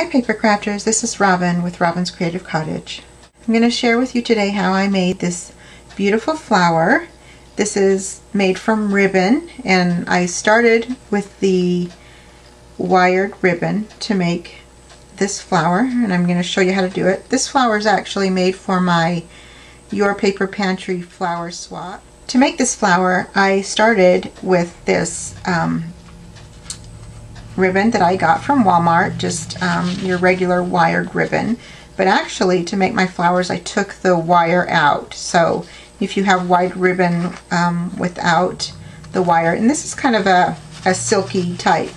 Hi paper crafters, this is Robin with Robin's Creative Cottage. I'm going to share with you today how I made this beautiful flower. This is made from ribbon, and I started with the wired ribbon to make this flower, and I'm going to show you how to do it. This flower is actually made for my Your Paper Pantry Flower Swap. To make this flower, I started with this ribbon that I got from Walmart, just your regular wired ribbon. But actually, to make my flowers, I took the wire out. So if you have wide ribbon without the wire, and this is kind of a silky type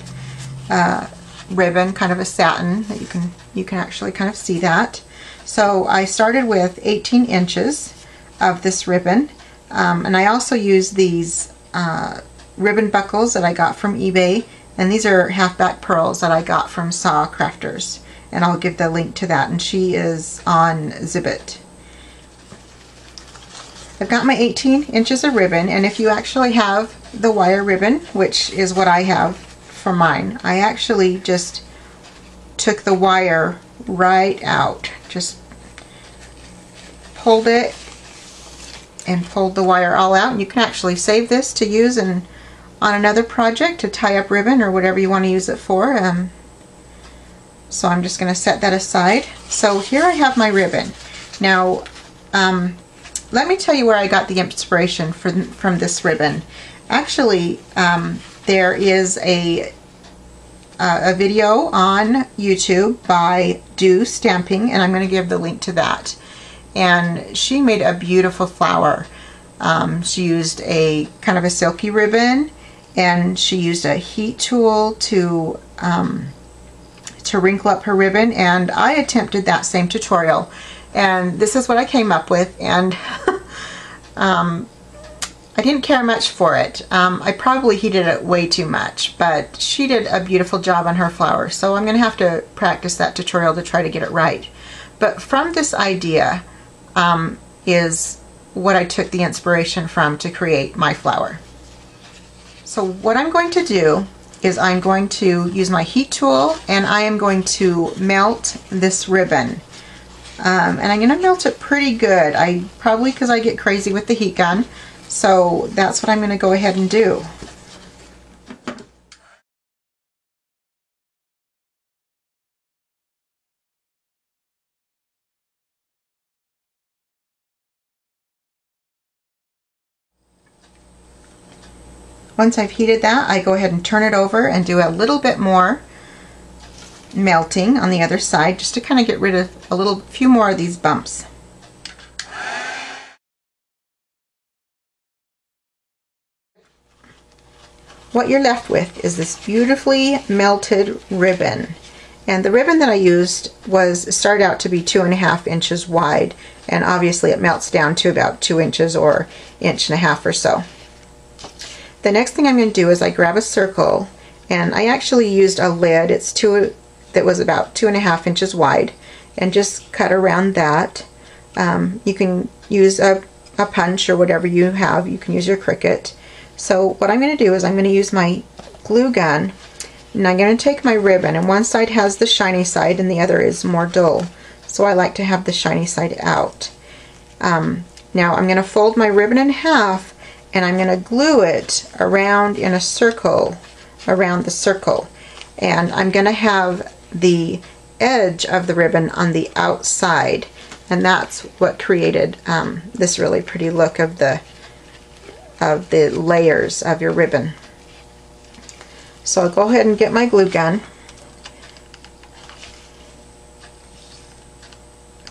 ribbon, kind of a satin that you can actually kind of see that. So I started with 18 inches of this ribbon, and I also used these ribbon buckles that I got from eBay. And these are half-back pearls that I got from SaCrafters, and I'll give the link to that, and she is on Zibbit. I've got my 18 inches of ribbon, and if you actually have the wire ribbon, which is what I have for mine, I actually just took the wire right out, just pulled it and pulled the wire all out. And you can actually save this to use on another project to tie up ribbon or whatever you want to use it for. So I'm just going to set that aside. So here I have my ribbon. Now let me tell you where I got the inspiration from this ribbon. Actually, there is a video on YouTube by DoStamping, and I'm going to give the link to that. And she made a beautiful flower. She used a kind of a silky ribbon, and she used a heat tool to wrinkle up her ribbon, and I attempted that same tutorial, and this is what I came up with. And I didn't care much for it. I probably heated it way too much, but she did a beautiful job on her flower, so I'm gonna have to practice that tutorial to try to get it right. But from this idea is what I took the inspiration from to create my flower. So what I'm going to do is I'm going to use my heat tool, and I am going to melt this ribbon. And I'm going to melt it pretty good. Probably because I get crazy with the heat gun. So that's what I'm going to go ahead and do. Once I've heated that, I go ahead and turn it over and do a little bit more melting on the other side, just to kind of get rid of a few more of these bumps. What you're left with is this beautifully melted ribbon. And the ribbon that I used started out to be 2.5 inches wide, and obviously it melts down to about 2 inches or 1.5 inches or so. The next thing I'm going to do is I grab a circle, and I actually used a lid. That was about 2.5 inches wide, and just cut around that. You can use a punch or whatever you have. You can use your Cricut. So what I'm going to do is I'm going to use my glue gun, and I'm going to take my ribbon, and one side has the shiny side and the other is more dull. So I like to have the shiny side out. Now I'm going to fold my ribbon in half, and I'm going to glue it around in a circle around the circle. And I'm going to have the edge of the ribbon on the outside, and that's what created this really pretty look of the layers of your ribbon. So I'll go ahead and get my glue gun,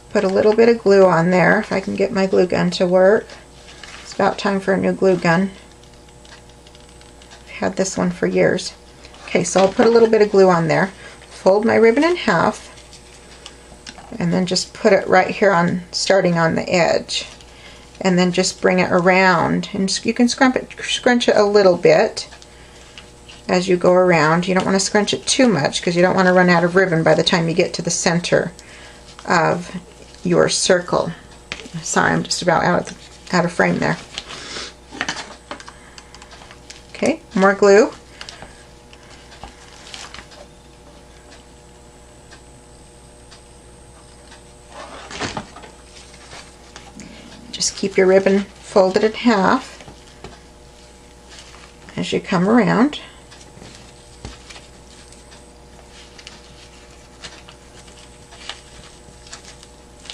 put a little bit of glue on there if I can get my glue gun to work. It's about time for a new glue gun. I've had this one for years. Okay, so I'll put a little bit of glue on there, fold my ribbon in half, and then just put it right here starting on the edge, and then just bring it around, and you can scrunch it a little bit as you go around. You don't want to scrunch it too much because you don't want to run out of ribbon by the time you get to the center of your circle. Sorry, I'm just about out of frame there. Okay, more glue. Just keep your ribbon folded in half as you come around.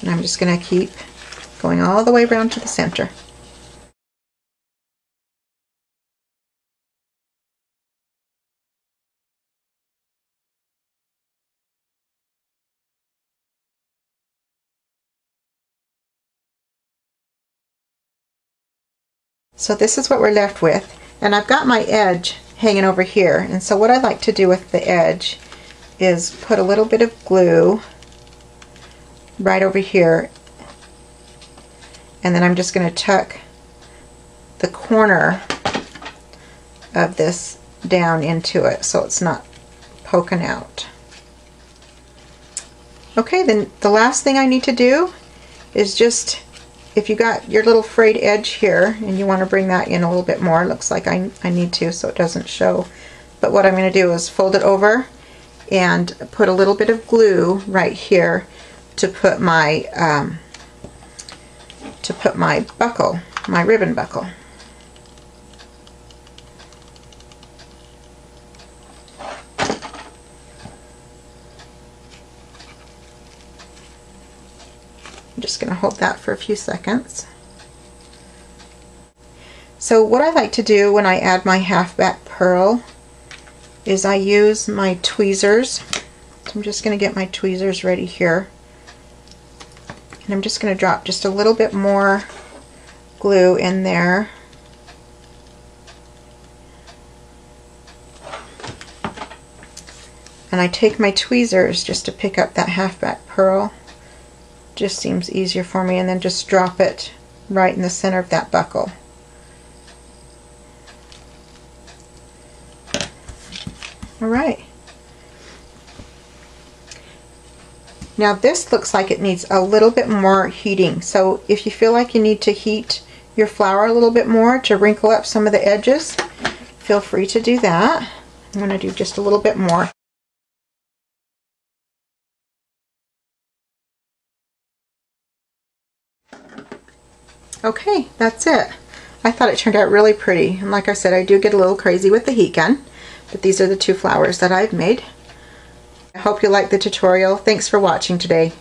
And I'm just going to keep going all the way around to the center. So this is what we're left with, and I've got my edge hanging over here, and so what I like to do with the edge is put a little bit of glue right over here, and then I'm just going to tuck the corner of this down into it so it's not poking out. Okay, then the last thing I need to do is just, if you got your little frayed edge here and you want to bring that in a little bit more, looks like I need to so it doesn't show. But what I'm going to do is fold it over and put a little bit of glue right here to put my buckle, my ribbon buckle. I'm just going to hold that for a few seconds. So what I like to do when I add my half back pearl is I use my tweezers. So I'm just going to get my tweezers ready here. And I'm just going to drop just a little bit more glue in there. And I take my tweezers just to pick up that half back pearl. Just seems easier for me, and then just drop it right in the center of that buckle. Alright. Now this looks like it needs a little bit more heating, so if you feel like you need to heat your flower a little bit more to wrinkle up some of the edges, feel free to do that. I'm going to do just a little bit more. Okay, that's it. I thought it turned out really pretty, and like I said, I do get a little crazy with the heat gun, but these are the two flowers that I've made. I hope you liked the tutorial. Thanks for watching today.